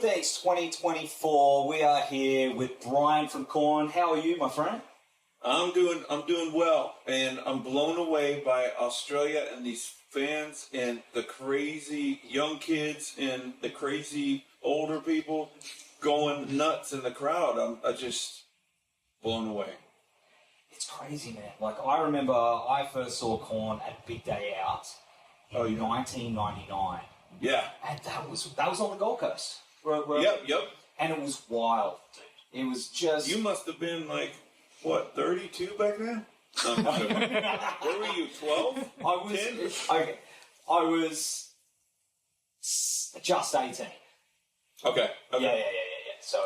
Birthdays 2024. We are here with Brian from KORN. How are you, my friend? I'm doing well, and I'm blown away by Australia and these fans and the crazy young kids and the crazy older people going nuts in the crowd. I'm just blown away. It's crazy, man. Like, I remember I first saw KORN at Big Day Out in 1999. Yeah. And that was on the Gold Coast. Yep. And it was wild, dude. It was just... You must have been like, what, 32 back then? Where were you, 12? I was just 18. Okay. Yeah. So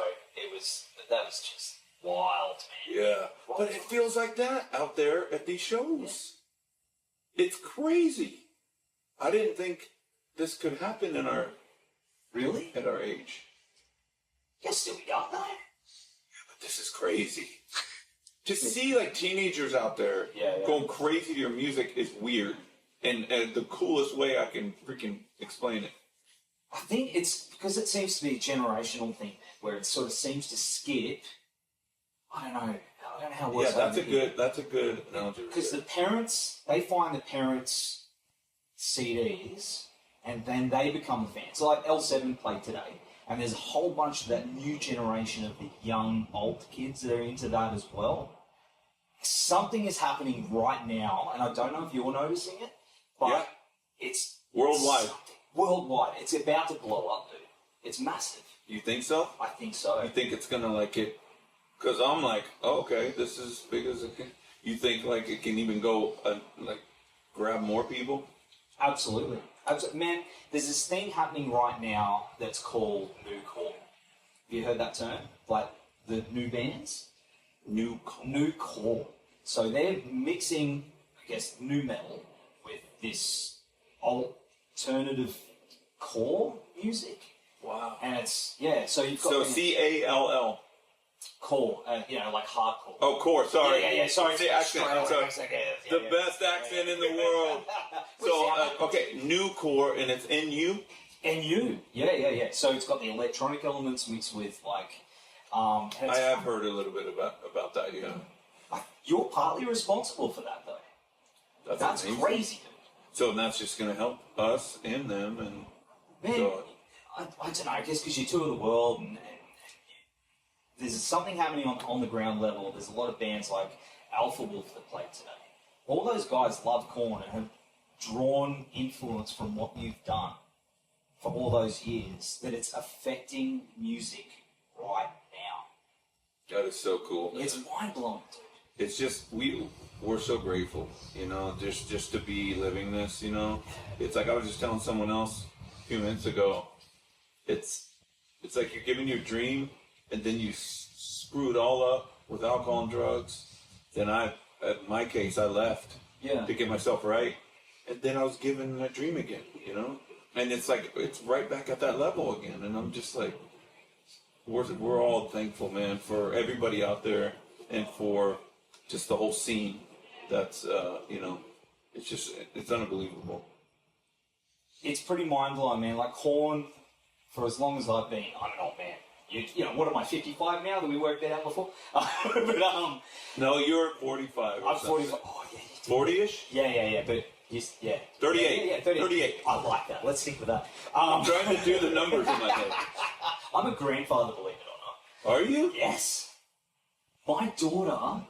that was just wild, man. Yeah. But it feels like that out there at these shows. Yeah. It's crazy. I didn't think this could happen in our... Really? At our age. You're still young, though. Yeah, but this is crazy. To see, like, teenagers out there going crazy to your music is weird. And the coolest way I can freaking explain it. I think it's because it seems to be a generational thing, where it sort of seems to skip. I don't know how it works. Yeah, that's a good analogy. Because the parents, they find the parents' CDs, and then they become the fans. So like L7 played today, and there's a whole bunch of that new generation of the young, old kids that are into that as well. Something is happening right now, and I don't know if you're noticing it, but it's... Worldwide. Worldwide. It's about to blow up, dude. It's massive. You think so? I think so. You think it's going to, like, it... Because I'm like, oh, okay, this is as big as it can... You think, like, it can even go, like, grab more people? Absolutely. Man, there's this thing happening right now that's called new KORN. Have you heard that term? Like, the new bands? New KORN. So they're mixing, I guess, new metal with this alternative core music. Wow. And it's, so you've got... So C-A-L-L. Core, like hardcore. Oh, core, sorry. Yeah, sorry. The accent, I'm sorry. The best accent in the world. So, okay, new core, and it's N-U? N-U, yeah. So it's got the electronic elements mixed with, like... I have heard a little bit about that, yeah. You're partly responsible for that, though. That's crazy, dude. So that's just going to help us and them, and... Man, so, I don't know, I guess because you tour the world, and there's something happening on the ground level. There's a lot of bands like Alpha Wolf that played today. All those guys love KORN and have drawn influence from what you've done for all those years, that it's affecting music right now. That is so cool, man. It's mind-blowing, dude. It's just, we're so grateful, just to be living this, It's like I was just telling someone else a few minutes ago. It's like you're giving your dream, and then you screw it all up with alcohol and drugs. Then in my case, I left to get myself right. And then I was given my dream again, And it's like, it's right back at that level again. And I'm just like, we're all thankful, man, for everybody out there and for just the whole scene. That's, it's unbelievable. It's pretty mind-blowing, man. Like KORN, for as long as I've been, I'm an old man. What am I, 55 now? That we worked that out before? No, you're 45. I'm 45. Oh, yeah. 40-ish? Yeah. But, 38. Yeah, 38. I like that. Let's stick with that. I'm trying to do the numbers in my head. I'm a grandfather, believe it or not. Are you? Yes. My daughter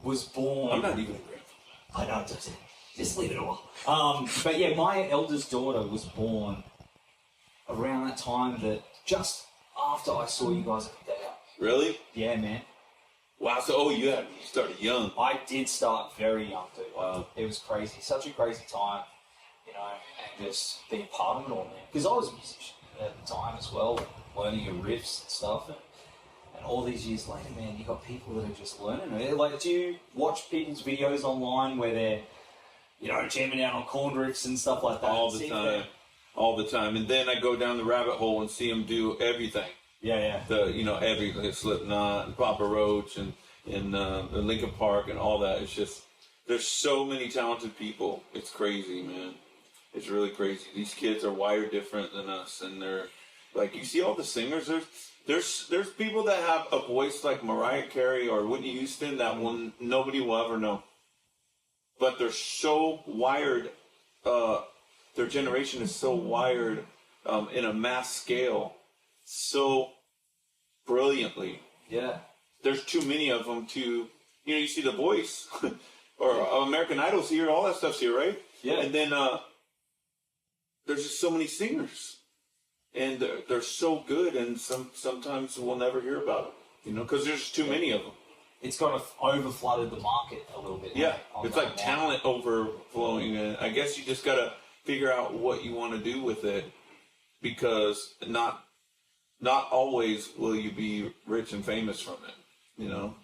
was born... I'm not even a grandfather. I know, just leave it a while. But yeah, my eldest daughter was born around that time, that just after I saw you guys at the day out. Really? Yeah, man. Wow, so you started young. I did start very young, dude. Wow. It was crazy. Such a crazy time, and just being part of it all, man. Because I was a musician at the time as well, learning your riffs and stuff. And all these years later, man, you got people that are just learning it. Like, do you watch people's videos online where they're, jamming out on KORN riffs and stuff like that? All the time. All the time. And then I go down the rabbit hole and see them do everything. Yeah. Everything, Slipknot and Papa Roach and the Linkin Park and all that. It's just, there's so many talented people. It's crazy, man. It's really crazy. These kids are wired different than us, and Like, you see all the singers, there's people that have a voice like Mariah Carey or Whitney Houston that nobody will ever know. But they're so wired, their generation is so wired in a mass scale so brilliantly. Yeah. There's too many of them to, you see The Voice or American Idol's here, all that stuff's here, right? Yeah. And then there's just so many singers. And they're so good, and sometimes we'll never hear about them, because there's too many of them. It's kind of over-flooded the market a little bit. Yeah, it's like talent overflowing, and I guess you just got to figure out what you want to do with it, because not always will you be rich and famous from it.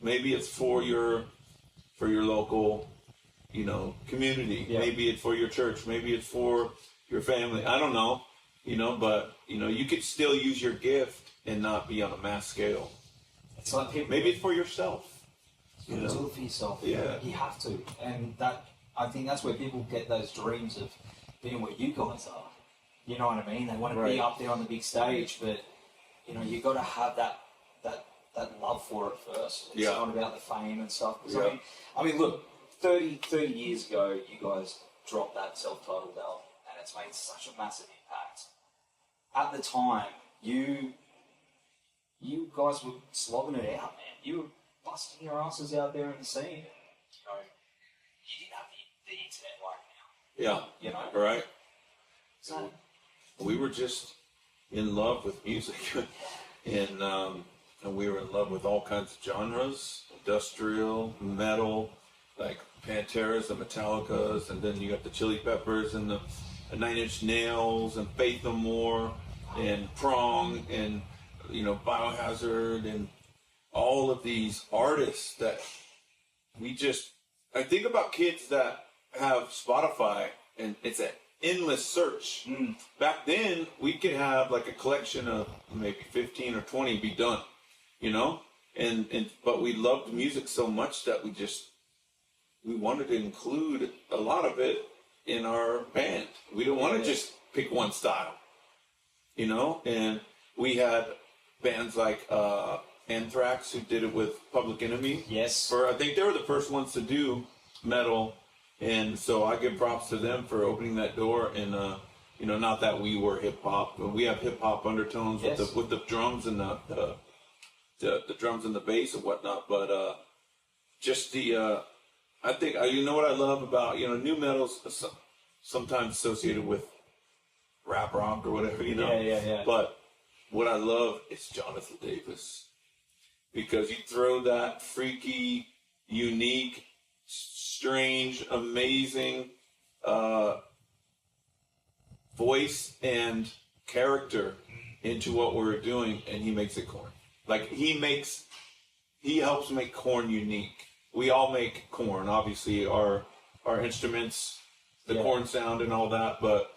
Maybe it's for your local, community. Yeah. Maybe it's for your church. Maybe it's for your family. I don't know. But you could still use your gift and not be on a mass scale. It's like people. Maybe it's for yourself. Do it for yourself. Yeah. You have to, and I think that's where people get those dreams of being what you guys are. You know what I mean? They want to be up there on the big stage, but you got to have that love for it first. It's not about the fame and stuff. Yeah. I mean, look, 30 years ago, you guys dropped that self-titled album, and it's made such a massive impact. At the time, you guys were slogging it out, man. You were busting your asses out there in the scene. You didn't have the internet right now. Yeah. Right. So we were just in love with music, and we were in love with all kinds of genres: industrial, metal, like Panteras, the Metallicas, and then you got the Chili Peppers and the Nine Inch Nails and Faith No More and Prong and Biohazard and all of these artists that I think about kids that have Spotify and it's an endless search. Back then we could have like a collection of maybe 15 or 20 be done, but we loved music so much that we wanted to include a lot of it in our band. We didn't want to just pick one style, and we had bands like Anthrax who did it with Public Enemy. Yes. I think they were the first ones to do metal, and so I give props to them for opening that door. And not that we were hip hop, but we have hip hop undertones with the drums and the drums and the bass and whatnot. But just I think what I love about new metal's sometimes associated with rap rock or whatever, Yeah. But what I love is Jonathan Davis, because you throw that freaky, unique, strange, amazing voice and character into what we're doing, and he makes it KORN. Like he helps make KORN unique. We all make KORN, obviously our instruments, the KORN sound and all that, but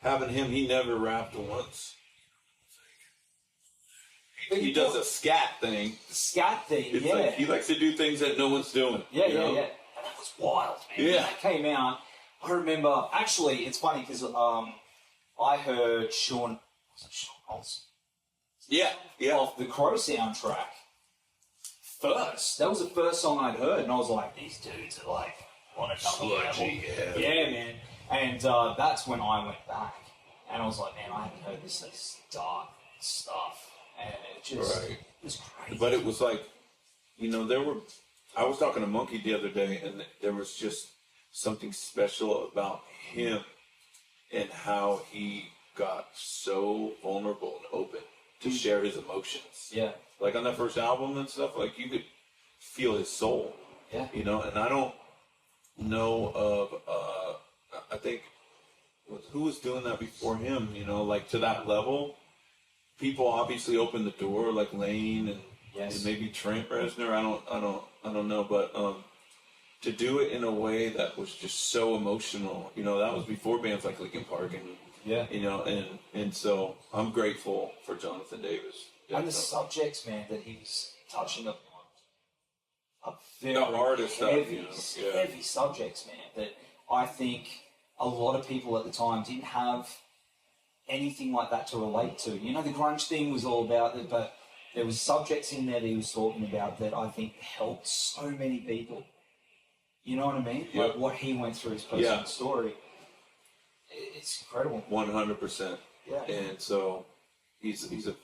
having him, he never rapped once. He does a scat thing. It's like he likes to do things that no one's doing. Yeah. And that was wild, man. Yeah. When that came out, I remember, actually, it's funny because I heard Sean Olsen. Yeah. Off the Crow soundtrack. First. That was the first song I'd heard, and I was like, these dudes are like on another level. Yeah, man. And that's when I went back, and I was like, man, I haven't heard this dark stuff. And it just it was crazy. But it was like, I was talking to Monkey the other day, and there was just something special about him and how he got so vulnerable and open to share his emotions. Yeah. Like on that first album and stuff, like you could feel his soul. Yeah. And I don't know of, I think, who was doing that before him, like to that level. People obviously opened the door, like Lane and maybe Trent Reznor. I don't know, but to do it in a way that was just so emotional, that was before bands like Linkin Park and so I'm grateful for Jonathan Davis. And the subjects, man, that he was touching upon are very heavy subjects, man. That I think a lot of people at the time didn't have anything like that to relate to. You know, the grunge thing was all about it, but there was subjects in there that he was talking about that I think helped so many people. You know what I mean? Yep. Like what he went through, his personal story. It's incredible. 100%. Yeah. And so he's the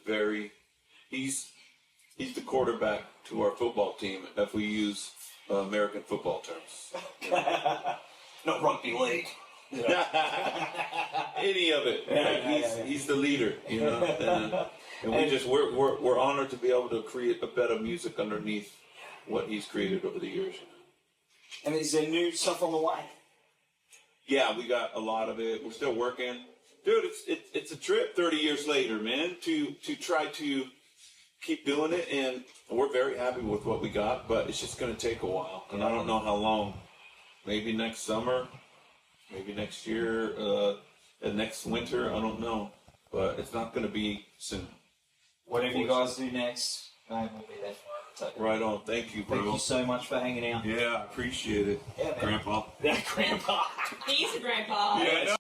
quarterback to our football team if we use American football terms. Not rugby league. Any of it. He's the leader, you know. And we're honored to be able to create a bit of music underneath what he's created over the years. And is there new stuff on the way? Yeah, we got a lot of it. We're still working. Dude, it's a trip 30 years later, man, to try to keep doing it, and we're very happy with what we got, but it's just going to take a while, and I don't know how long. Maybe next summer, maybe next year, next winter, I don't know, but it's not going to be soon. Whatever you guys do next, mate, we'll be there for it. Right on. Thank you, bro. Thank you so much for hanging out. Yeah, I appreciate it. Yeah, man. Grandpa. Yeah, Grandpa. He's a grandpa. Yeah,